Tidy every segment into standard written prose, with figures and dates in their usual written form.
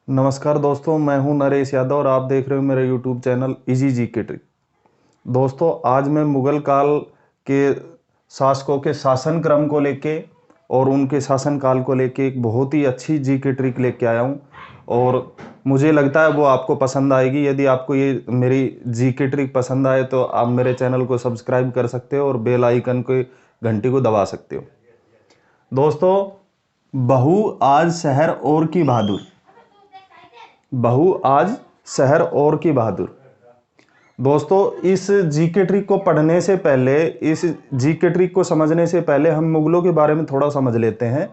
नमस्कार दोस्तों, मैं हूं नरेश यादव और आप देख रहे हो मेरा यूट्यूब चैनल इजी जी के ट्रिक। दोस्तों, आज मैं मुगल काल के शासकों के शासन क्रम को लेके और उनके शासन काल को लेके एक बहुत ही अच्छी जी के ट्रिक लेके आया हूं और मुझे लगता है वो आपको पसंद आएगी। यदि आपको ये मेरी जी के ट्रिक पसंद आए तो आप मेरे चैनल को सब्सक्राइब कर सकते हो और बेल आइकन के घंटी को दबा सकते हो। दोस्तों, बहू आज शहर और की बहादुर। बहू आज शहर और की बहादुर। दोस्तों, इस जीके ट्रिक को पढ़ने से पहले, इस जीके ट्रिक को समझने से पहले हम मुगलों के बारे में थोड़ा समझ लेते हैं।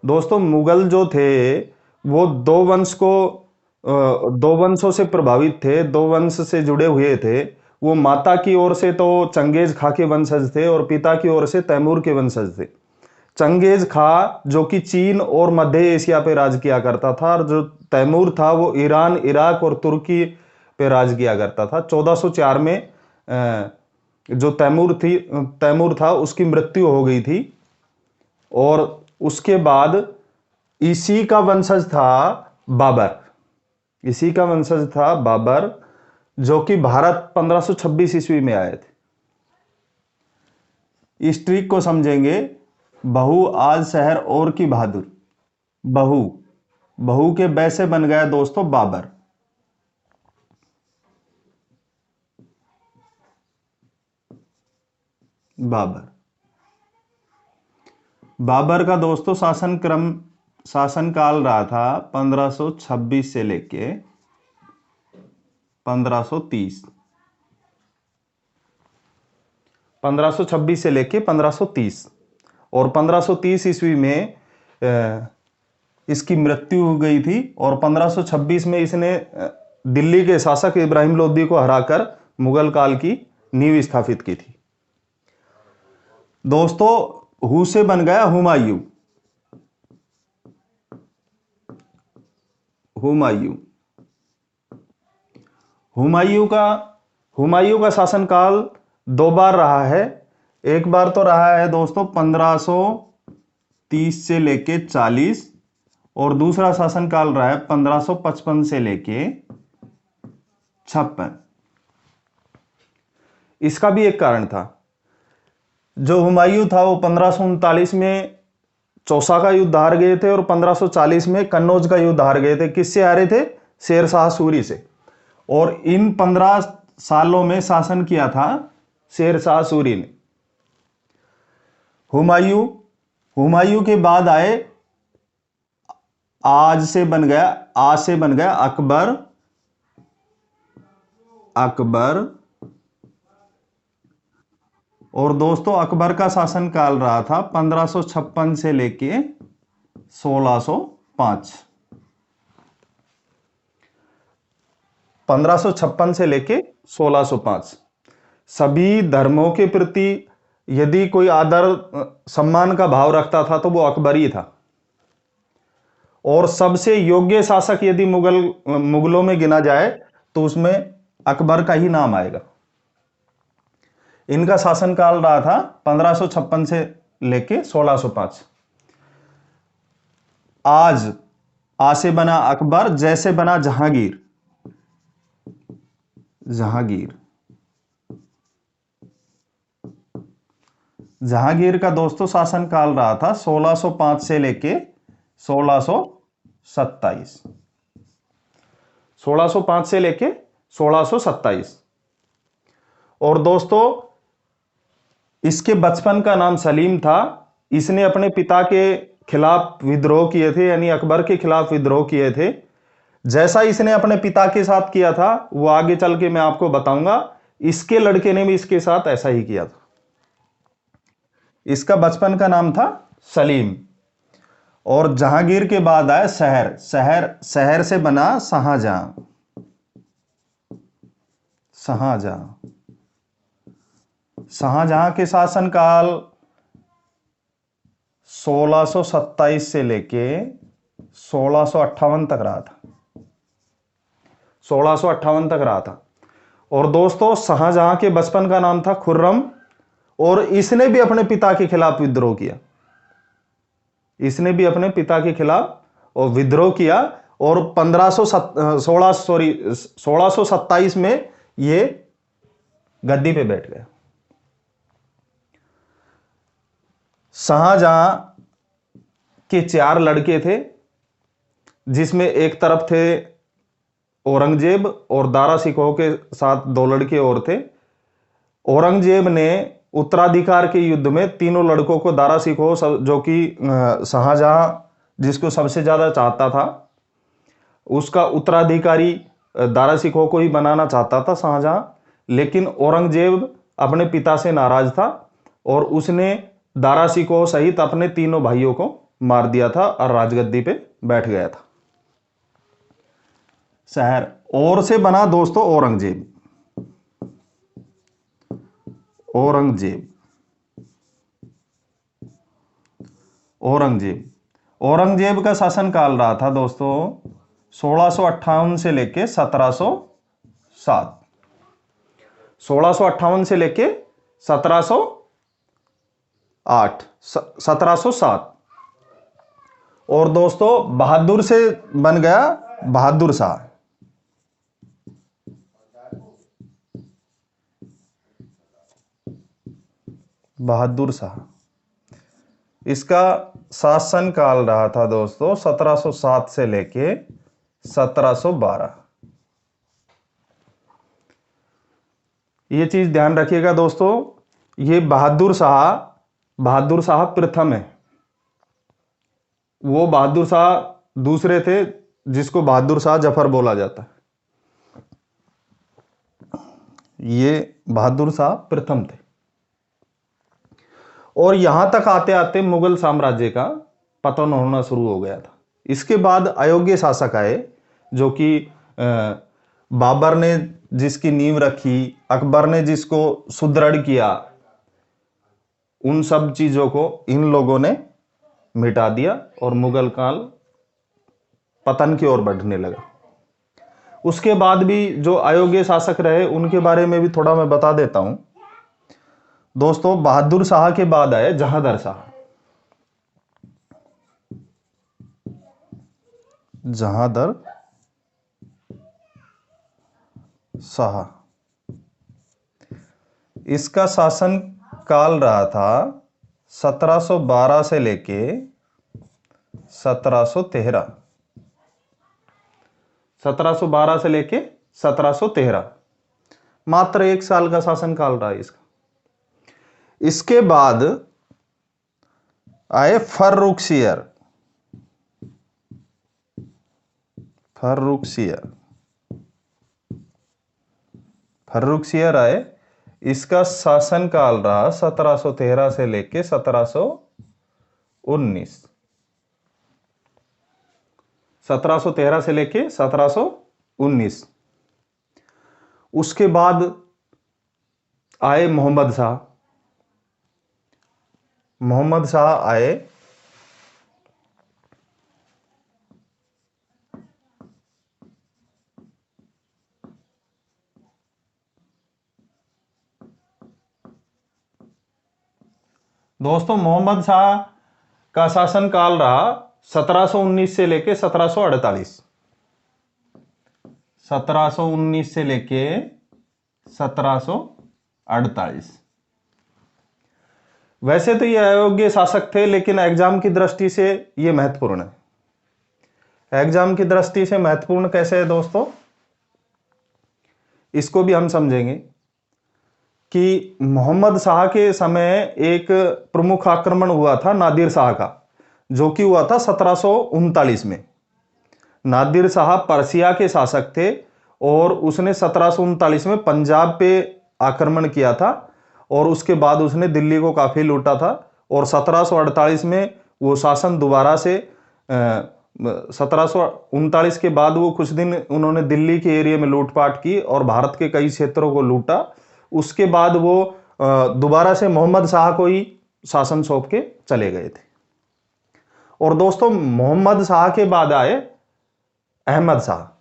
दोस्तों, मुगल जो थे वो दो वंशों से प्रभावित थे, दो वंश से जुड़े हुए थे। वो माता की ओर से तो चंगेज खा के वंशज थे और पिता की ओर से तैमूर के वंशज थे। चंगेज खा जो कि चीन और मध्य एशिया पे राज किया करता था और जो तैमूर था वो ईरान, इराक और तुर्की पे राज किया करता था। 1404 में जो तैमूर था उसकी मृत्यु हो गई थी और उसके बाद इसी का वंशज था बाबर। इसी का वंशज था बाबर, जो कि भारत 1526 ईस्वी में आए थे। इस ट्रिक को समझेंगे। बहू आज शहर और की बहादुर। बहू बहू के बै से बन गया दोस्तों बाबर। बाबर बाबर का दोस्तों शासन काल रहा था 1526 से लेके 1530। 1526 से लेके 1530 और 1530 ईस्वी में इसकी मृत्यु हो गई थी और 1526 में इसने दिल्ली के शासक इब्राहिम लोदी को हराकर मुगल काल की नींव स्थापित की थी। दोस्तों, हु से बन गया हुमायूं। हुमायूं हुमायूं का शासनकाल दो बार रहा है। एक बार तो रहा है दोस्तों 1530 से लेके 40 और दूसरा शासनकाल रहा है 1555 से लेके 56। इसका भी एक कारण था। जो हुमायूं था वो 1539 में चौसा का युद्ध हार गए थे और 1540 में कन्नौज का युद्ध हार गए थे। किससे हारे थे? शेर शाह सूरी से। और इन 15 सालों में शासन किया था शेर शाह सूरी ने। हुमायूं के बाद आए, आज से बन गया अकबर। और दोस्तों, अकबर का शासन काल रहा था 1556 से लेके 1605। 1556 से लेके 1605। सभी धर्मों के प्रति यदि कोई आदर सम्मान का भाव रखता था तो वो अकबर ही था। और सबसे योग्य शासक यदि मुगलों में गिना जाए तो उसमें अकबर का ही नाम आएगा। इनका शासनकाल रहा था 1556 से लेके 1605। आज आ से बना अकबर, जैसे बना जहांगीर। जहांगीर का दोस्तों शासनकाल रहा था 1605 से लेके 1627। 1605 से लेके 1627। और दोस्तों, इसके बचपन का नाम सलीम था। इसने अपने पिता के खिलाफ विद्रोह किए थे, यानी अकबर के खिलाफ विद्रोह किए थे। जैसा इसने अपने पिता के साथ किया था वो आगे चल के मैं आपको बताऊंगा। इसके लड़के ने भी इसके साथ ऐसा ही किया था। इसका बचपन का नाम था सलीम। और जहांगीर के बाद आया शहर से बना शाहजहां। शाहजहां के शासनकाल 1627 से लेके 1658 तक रहा था। 1658 तक रहा था। और दोस्तों, शाहजहां के बचपन का नाम था खुर्रम और इसने भी अपने पिता के खिलाफ विद्रोह किया। और 1627 में ये गद्दी पे बैठ गया। शाहजहां के 4 लड़के थे, जिसमें एक तरफ थे औरंगजेब और दारा शिकोह के साथ 2 लड़के और थे। औरंगजेब ने उत्तराधिकार के युद्ध में तीनों लड़कों को, दारा शिकोह जो कि शाहजहां जिसको सबसे ज्यादा चाहता था, उसका उत्तराधिकारी दारा शिकोह को ही बनाना चाहता था शाहजहां। लेकिन औरंगजेब अपने पिता से नाराज था और उसने दारा शिकोह सहित अपने तीनों भाइयों को मार दिया था और राजगद्दी पे बैठ गया था। शहर और से बना दोस्तों औरंगजेब। औरंगजेब औरंगजेब औरंगजेब का शासनकाल रहा था दोस्तों 1658 से लेके 1707। 1658 से लेके 1707। और दोस्तों बहादुर से बन गया बहादुर शाह। बहादुर शाह, इसका शासन काल रहा था दोस्तों 1707 से लेके 1712। ये चीज ध्यान रखिएगा दोस्तों, ये बहादुर शाह प्रथम है। वो बहादुर शाह दूसरे थे जिसको बहादुर शाह जफर बोला जाता है। ये बहादुर शाह प्रथम थे। और यहां तक आते आते मुगल साम्राज्य का पतन होना शुरू हो गया था। इसके बाद अयोग्य शासक आए, जो कि बाबर ने जिसकी नींव रखी, अकबर ने जिसको सुदृढ़ किया, उन सब चीजों को इन लोगों ने मिटा दिया और मुगल काल पतन की ओर बढ़ने लगा। उसके बाद भी जो अयोग्य शासक रहे उनके बारे में भी थोड़ा मैं बता देता हूं दोस्तों। बहादुर शाह के बाद आए जहांदर शाह। जहांदर शाह, इसका शासन काल रहा था 1712 से लेके 1713। 1712 से लेके 1713, मात्र 1 साल का शासन काल रहा है इसका। इसके बाद आए फर्रुखसियर। फर्रुखसियर आए, इसका शासन काल रहा 1713 से लेके 1719। 1713 से लेके 1719। उसके बाद आए मोहम्मद शाह। मोहम्मद शाह आए दोस्तों। मोहम्मद शाह का शासन काल रहा 1719 से लेके 1748। 1719 से लेके 1748। वैसे तो ये अयोग्य शासक थे, लेकिन एग्जाम की दृष्टि से ये महत्वपूर्ण है। एग्जाम की दृष्टि से महत्वपूर्ण कैसे है दोस्तों, इसको भी हम समझेंगे कि मोहम्मद शाह के समय एक प्रमुख आक्रमण हुआ था नादिर शाह का, जो कि हुआ था 1739 में। नादिर शाह पर्सिया के शासक थे और उसने 1739 में पंजाब पे आक्रमण किया था और उसके बाद उसने दिल्ली को काफी लूटा था। और 1748 में वो शासन दोबारा से 1739 के बाद वो कुछ दिन उन्होंने दिल्ली के एरिया में लूटपाट की और भारत के कई क्षेत्रों को लूटा। उसके बाद वो दोबारा से मोहम्मद शाह को ही शासन सौंप के चले गए थे। और दोस्तों मोहम्मद शाह के बाद आए अहमद शाह।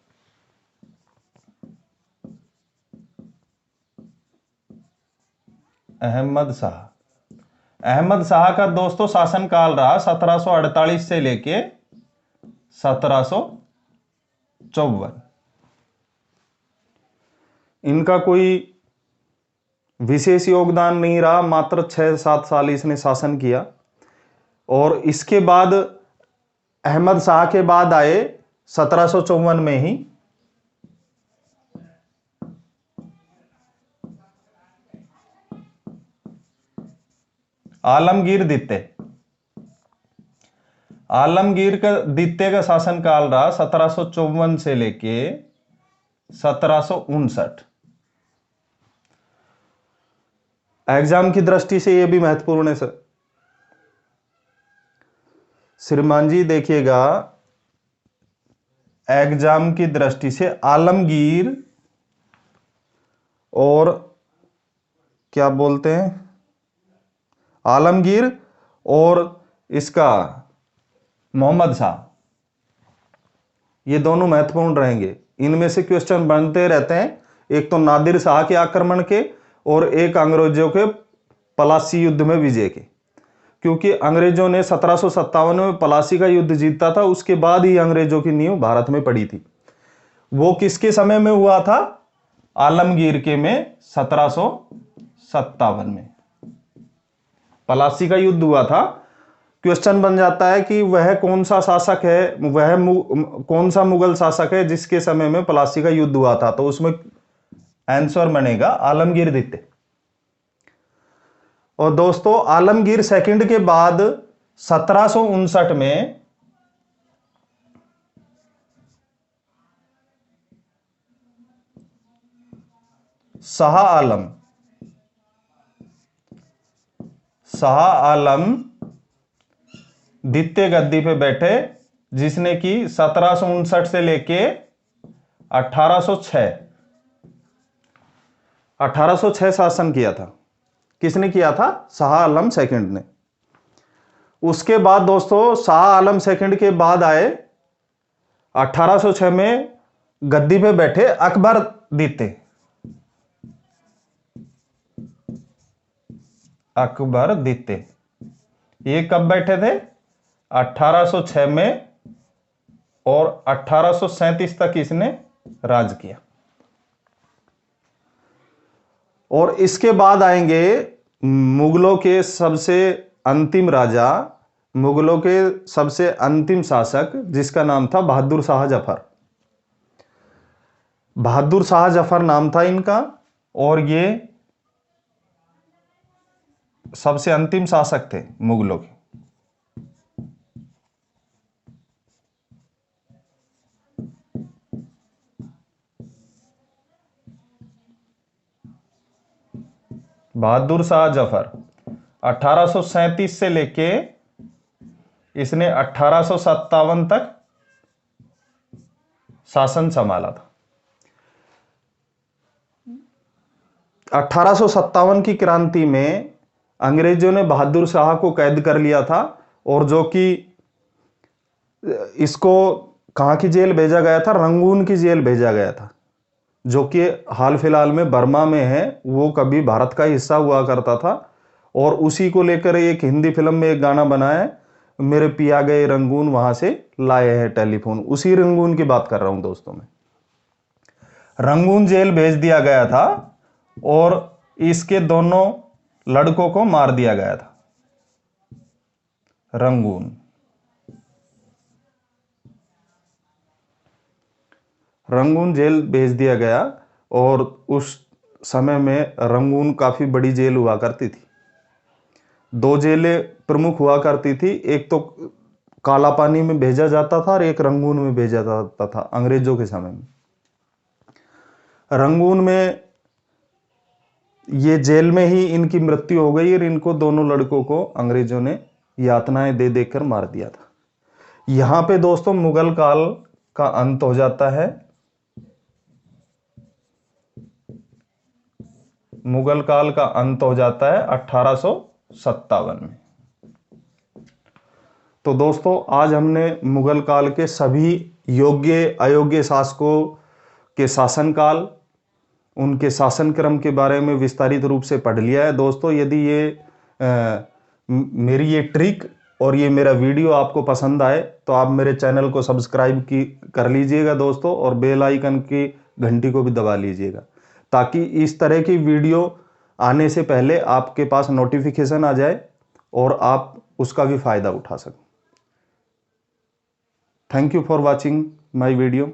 अहमद शाह का दोस्तों शासन काल रहा 1748 से लेके 1752। 54। इनका कोई विशेष योगदान नहीं रहा, मात्र 6-7 साल इसने शासन किया। और इसके बाद अहमद शाह के बाद आए 1754 में ही आलमगीर द्वितीय। आलमगीर का द्वितीय का शासन काल रहा 1754 से लेके 1759। एग्जाम की दृष्टि से यह भी महत्वपूर्ण है सर। श्रीमान जी देखिएगा, एग्जाम की दृष्टि से आलमगीर और क्या बोलते हैं, आलमगीर और इसका मोहम्मद शाह, ये दोनों महत्वपूर्ण रहेंगे। इनमें से क्वेश्चन बनते रहते हैं, एक तो नादिर शाह के आक्रमण के और एक अंग्रेजों के पलासी युद्ध में विजय के। क्योंकि अंग्रेजों ने 1757 में पलासी का युद्ध जीता था, उसके बाद ही अंग्रेजों की नींव भारत में पड़ी थी। वो किसके समय में हुआ था? आलमगीर के में 1757 में पलासी का युद्ध हुआ था। क्वेश्चन बन जाता है कि वह कौन सा शासक है, वह कौन सा मुगल शासक है जिसके समय में पलासी का युद्ध हुआ था? तो उसमें आंसर बनेगा आलमगीर द्वितीय। और दोस्तों आलमगीर सेकंड के बाद 1759 में शाह आलम द्वितीय गद्दी पे बैठे, जिसने कि 1759 से लेके 1806 शासन किया था। किसने किया था? शाह आलम सेकंड ने। उसके बाद दोस्तों शाह आलम सेकंड के बाद आए 1806 में गद्दी पे बैठे अकबर द्वितीय। अकबर द्वितीय ये कब बैठे थे? 1806 में, और 1837 तक इसने राज किया। और इसके बाद आएंगे मुगलों के सबसे अंतिम राजा, मुगलों के सबसे अंतिम शासक, जिसका नाम था बहादुर शाह जफर। बहादुर शाह जफर नाम था इनका, और ये सबसे अंतिम शासक थे मुगलों के। बहादुर शाह जफर 1837 से लेके इसने 1857 तक शासन संभाला था। 1857 की क्रांति में अंग्रेजों ने बहादुर शाह को कैद कर लिया था, और जो कि इसको कहां की जेल भेजा गया था? रंगून की जेल भेजा गया था, जो कि हाल फिलहाल में बर्मा में है। वो कभी भारत का हिस्सा हुआ करता था, और उसी को लेकर एक हिंदी फिल्म में एक गाना बना है, मेरे पिया गए रंगून, वहां से लाए हैं टेलीफोन। उसी रंगून की बात कर रहा हूं दोस्तों मैं। रंगून जेल भेज दिया गया था, और इसके दोनों लड़कों को मार दिया गया था। रंगून जेल भेज दिया गया, और उस समय में रंगून काफी बड़ी जेल हुआ करती थी। 2 जेलें प्रमुख हुआ करती थी, एक तो काला पानी में भेजा जाता था और एक रंगून में भेजा जाता था अंग्रेजों के समय में। रंगून में ये जेल में ही इनकी मृत्यु हो गई, और इनको दोनों लड़कों को अंग्रेजों ने यातनाएं दे देकर मार दिया था। यहां पे दोस्तों मुगल काल का अंत हो जाता है। मुगल काल का अंत हो जाता है 1857 में। तो दोस्तों आज हमने मुगल काल के सभी योग्य अयोग्य शासकों के शासनकाल, उनके शासन क्रम के बारे में विस्तारित रूप से पढ़ लिया है। दोस्तों यदि ये मेरी ये ट्रिक और ये मेरा वीडियो आपको पसंद आए तो आप मेरे चैनल को सब्सक्राइब कर लीजिएगा दोस्तों, और बेल आइकन की घंटी को भी दबा लीजिएगा, ताकि इस तरह की वीडियो आने से पहले आपके पास नोटिफिकेशन आ जाए और आप उसका भी फायदा उठा सकें। Thank you for watching my video.